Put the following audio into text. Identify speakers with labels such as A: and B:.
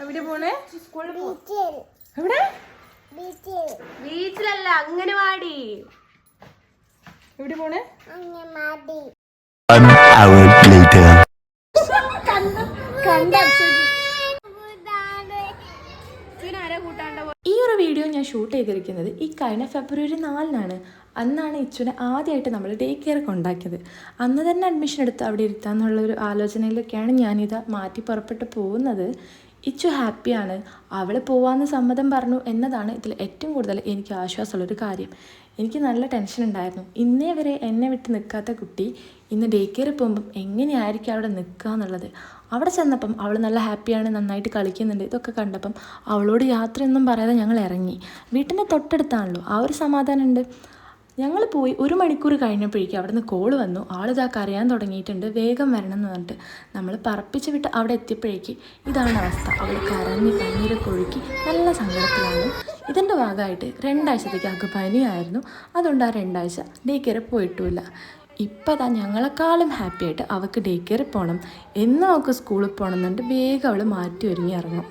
A: എവിടെ പോണേ? എവിടെ? ബീച്ചിലല്ല, അംഗനവാടി. എവിടെ പോണേ? ഈ ഒരു വീഡിയോ ഞാൻ ഷൂട്ട് ചെയ്തിരിക്കുന്നത് ഈ കഴിഞ്ഞ ഫെബ്രുവരി 4-നാണ്. അന്നാണ് ഇച്ചുനെ ആദ്യമായിട്ട് നമ്മൾ ഡേ കെയർ കൊണ്ടാക്കിയത്. അന്ന് തന്നെ അഡ്മിഷൻ എടുത്ത് അവിടെ ഇരുത്താമെന്നുള്ളൊരു ആലോചനയിലൊക്കെയാണ് ഞാനിത് മാറ്റി പുറപ്പെട്ട് പോകുന്നത്. ഇച്ചു ഹാപ്പിയാണ്, അവൾ പോവാമെന്ന് സമ്മതം പറഞ്ഞു എന്നതാണ് ഇതിൽ ഏറ്റവും കൂടുതൽ എനിക്ക് ആശ്വാസമുള്ളൊരു കാര്യം. എനിക്ക് നല്ല ടെൻഷൻ ഉണ്ടായിരുന്നു. ഇന്നേ വരെ എന്നെ വിട്ട് നിൽക്കാത്ത കുട്ടി ഇന്ന് ഡേ കെയർ പോകുമ്പം എങ്ങനെയായിരിക്കും അവിടെ നിൽക്കുക എന്നുള്ളത്. അവിടെ ചെന്നപ്പം അവൾ നല്ല ഹാപ്പിയാണ്, നന്നായിട്ട് കളിക്കുന്നുണ്ട്. ഇതൊക്കെ കണ്ടപ്പം അവളോട് യാത്രയൊന്നും പറയാതെ ഞങ്ങൾ ഇറങ്ങി. വീട്ടിൻ്റെ തൊട്ടടുത്താണല്ലോ, ആ ഒരു സമാധാനമുണ്ട്. ഞങ്ങൾ പോയി 1 മണിക്കൂർ കഴിഞ്ഞപ്പോഴേക്കും അവിടെ നിന്ന് കോള് വന്നു. ആളിതാ കരയാൻ തുടങ്ങിയിട്ടുണ്ട്, വേഗം വരണം എന്ന് പറഞ്ഞിട്ട്. നമ്മൾ പറപ്പിച്ച് വിട്ട് അവിടെ എത്തിയപ്പോഴേക്ക് ഇതാണ് അവസ്ഥ. അവൾ കരഞ്ഞ് കണ്ണീരൊക്കെ ഒഴുക്കി നല്ല സങ്കടത്തിലാണ്. ഇതിൻ്റെ ഭാഗമായിട്ട് 2 ആഴ്ചത്തേക്ക് പനിയായിരുന്നു. അതുകൊണ്ട് ആ 2 ആഴ്ച ഡേ കെയർ പോയിട്ടുമില്ല. ഇപ്പം അതാ ഞങ്ങളെക്കാളും ഹാപ്പി ആയിട്ട് അവൾക്ക് ഡേ കെയർ പോകണം, എന്നും അവൾക്ക് സ്കൂളിൽ പോകണം എന്നുണ്ട്. വേഗം അവൾ മാറ്റി ഒരുങ്ങി ഇറങ്ങും.